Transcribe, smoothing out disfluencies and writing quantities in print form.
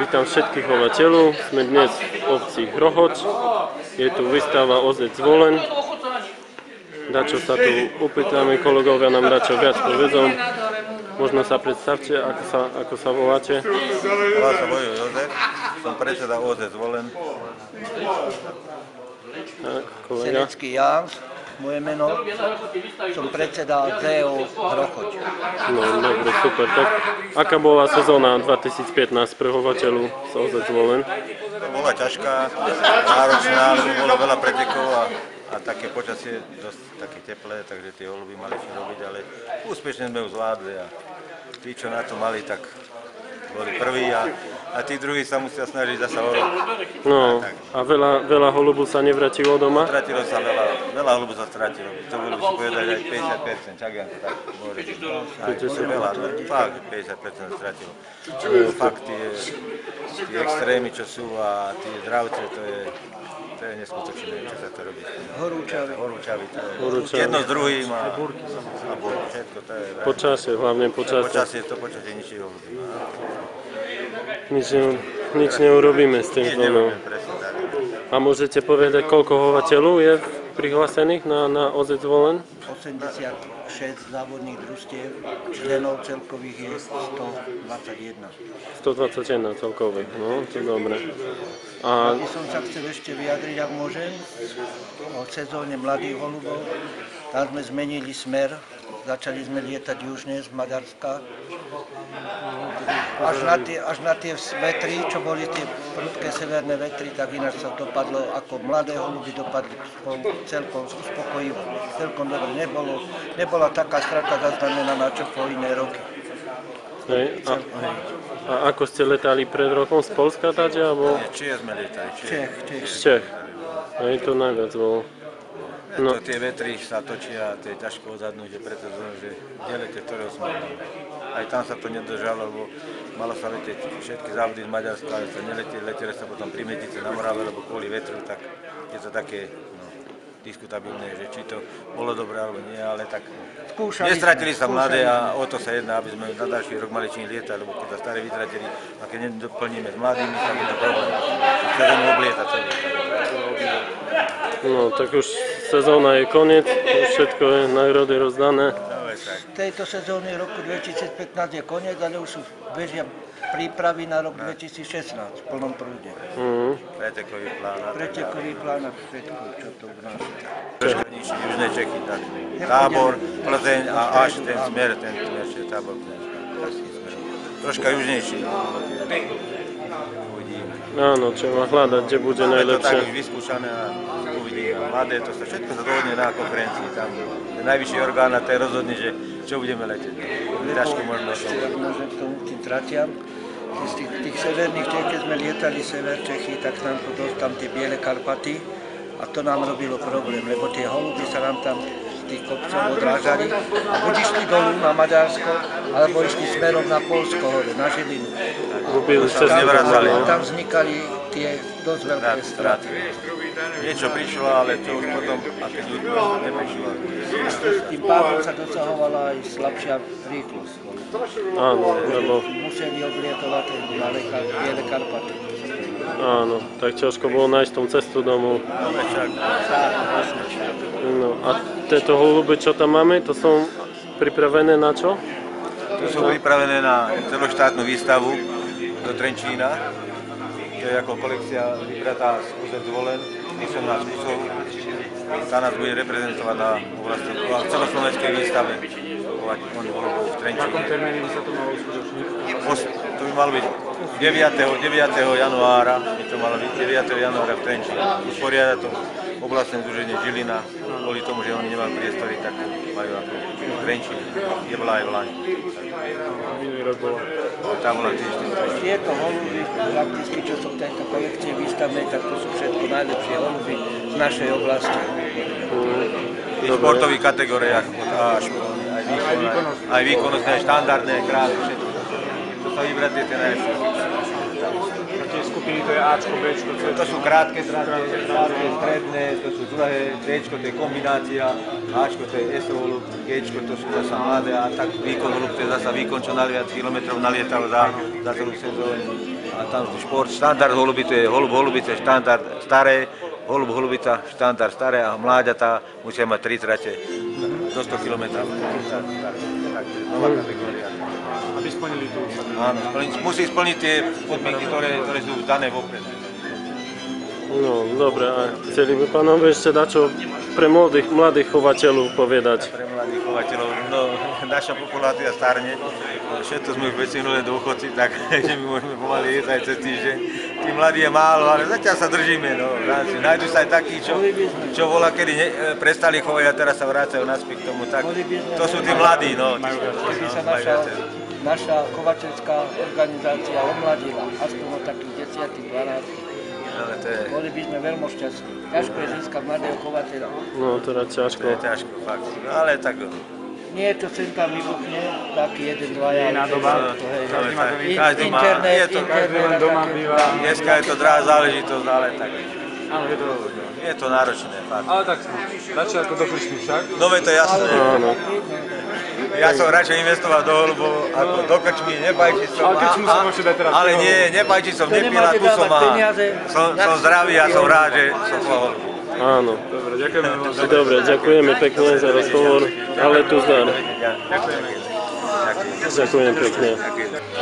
Vítam všetkých chovateľov. Sme dnes v obci Hrochoč. Je tu výstava Ozec Zvolen. Dačo sa tu upýtame, kolegovia nám dačo viac povedzom. Možno sa predstavte, ako sa voláte. Volá sa Vojo Jozef, som predseda Ozec Zvolen. Tak, kolega. Selecký Ján, moje meno, som predseda ZEO Hrochoč. No, dobre, super. Tak, aká bola sezóna 2015 pre chovateľu z Ozec Zvolen? Bola ťažká, náročná, lebo bolo veľa pretekov a také počasie dosť také teplé, takže tie holuby mali čo robiť, ale úspešne sme ju zvládli a tí, čo na to mali, tak boli prví a tí druhí sa musia snažiť zasa o rok. No, a veľa holubu sa nevratilo doma? Stratilo sa veľa holubu sa stratilo. To bolo si povedať aj 50%, čak ja to tak hovorím. Veľa, fakt 50% stratilo. Fakt tie extrémy, čo sú a tie dravce, to je neskutočné, čo sa to robí. Horúčavy. Jedno s druhým a všetko, to je... Počasie, hlavne počasie. Počasie ničí holuby. Nič neurobíme s tým zvonom. A môžete povedať, koľko chovateľov je prihlásených na Ozec Zvolen? 86 závodných družstiev, členov celkových je 121. 121 celkových, no, to je dobre. A Ja som sa chcel ešte vyjadriť, ak môžem, o sezóne mladých holubov. Tam sme zmenili smer, začali sme lietať južne z Maďarska. Až na tie vetry, čo boli tie prudké severné vetry, tak ináč sa dopadlo, ako mladé holuby dopadli celkom uspokojivo. Celkom dobre, nebola taká strata zaznamenaná, čo po iné roky. A ako ste letali pred rokom z Polska tady, alebo? Čiže sme lietali. Z Čech. To najviac bolo. No. Tie vetry sa točia, to je ťažko odhadnúť, preto že delete, ktorého sme. Aj tam sa to nedržalo, lebo malo sa letieť všetky závody z Maďarska, ale sa leteli sa potom pri Metice na Morave, lebo kvôli vetru, tak je to také diskutabilné, že či to bolo dobré alebo nie, ale tak nestratili sa mladé a o to sa jedná, aby sme na ďalší rok mali čím lietať, lebo keď sa staré vytratili a keď nedoplníme s mladými, tak je to problém. Chceme oblietať celý. No, tak už sezóna je koniec, všetko je národy rozdané. Tejto sezóny roku 2015 je koniec, ale už sú bežia prípravy na rok 2016 v plnom prúde. Pretekový plán a všetko, čo to obnáša. Troška nižšie, južné Čechy, tak. Tábor, Plzeň a až ten smer, čiže Tábor, troška južnejší. Áno, treba hľadať, kde bude najlepšie. Je to tak už vyskúšané a uvidíme. Mladé, to sa všetko sa dohodne na konferencii. Tam je najvyšší orgán a ten rozhodne, že čo budeme letieť. Ťažko možno. Ešte ak môžem k tomu tým tratiam. Z tých severných Čech, keď sme lietali sever Čechy, tak nám to dosť tam tie biele Karpaty a to nám robilo problém, lebo tie holuby sa nám tam z tých kopcov odrážali a buď išli dolu na Maďarsko, alebo išli smerom na Polsko hore, na Žilinu. Tam vznikali tie dosť veľké straty. Niečo prišlo, ale to už potom, a keď ľudí neprišlo. Tým pádom sa dosahovala aj slabšia rýchlosť. Áno, lebo... Museli oblietovať na biele Karpaty. Áno, tak ťažko bolo nájsť tom cestu domov. No, a tieto holuby, čo tam máme, to sú pripravené na čo? To sú pripravené na celoštátnu výstavu do Trenčína. To je ako kolekcia vybratá z Ozec Zvolen. Som nás kusov. Tá nás bude reprezentovať na celoslovenskej výstave. Oni holubov v Trenčíne. V akom termíne by sa to malo uskutočniť? To by malo byť 9. januára. V Trenčíne. Usporiada to oblastné združenie Žilina. Kvôli tomu, že oni nemajú priestory, tak majú ako v Trenčíne. Je bola aj v Lani. Minulý rok bola. Tam bola tiež. Tieto holuby, prakticky, čo sú v tejto kolekcii výstavnej, tak to sú všetko najlepšie holuby z našej oblasti. V športových kategóriách, aj výkonnostné, aj štandardné, krásne, všetko. To sa vybrať tie najlepšie. A tie skupiny to je Ačko, Bčko, Cčko. To sú krátke trate, stredné, to sú druhé, Dčko, to je kombinácia, Ačko, to je SO holub, Gčko, to sú zasa mladé a tak výkon holub, to je zasa výkon, čo najviac kilometrov nalietal za celú sezónu. A tam sú šport, štandard holuby, to je holub holubice, štandard staré, holub holubica, štandard staré a mláďatá musia mať 3 trate do 100 km. Nová kategória. Aby splnili tú. Áno, musí splniť tie podmienky, ktoré sú dané vopred. No, dobre, a chceli by pánovi ešte dačo pre mladých chovateľov povedať? Pre mladých chovateľov, no naša populácia starne, všetko sme už väčšinou len dôchodci, tak že my môžeme pomaly jesť aj cez týždeň. Tí mladí je málo, ale zatiaľ sa držíme, no. Nájdu sa aj takí, čo volá, kedy prestali chovať a teraz sa vrácajú naspäť k tomu, tak to sú tí mladí, no. Keby sa naša chovateľská organizácia omladila, aspoň o takých 10, 12, boli by sme veľmi šťastní. Ťažko je získať mladého chovateľa. No, teda ťažko. To je ťažko, fakt, ale tak... Nie je to sem tam vybuchne, taký jeden, dvaja. Iná doba. Každý má, je to, Len doma býva. dneska je to drahá záležitosť, ale tak... Áno, je to... Je to náročné, fakt. Ale tak radšej ako do krčmy však. No veď to je jasné. Áno. Ja som radšej investoval do holubov ako do krčmy, nepajči som. Ale krčmu sa môžete dať teraz. Ale nie, nepajči som, To nepila, nemáte tu som dávať a peniaze. som zdravý a som rád, že som po holubu. Áno. Dobre, ďakujeme veľmi. Dobre, ďakujeme pekne za rozhovor, ale tu zdar. Ďakujeme. Ďakujem pekne. Ďakujem.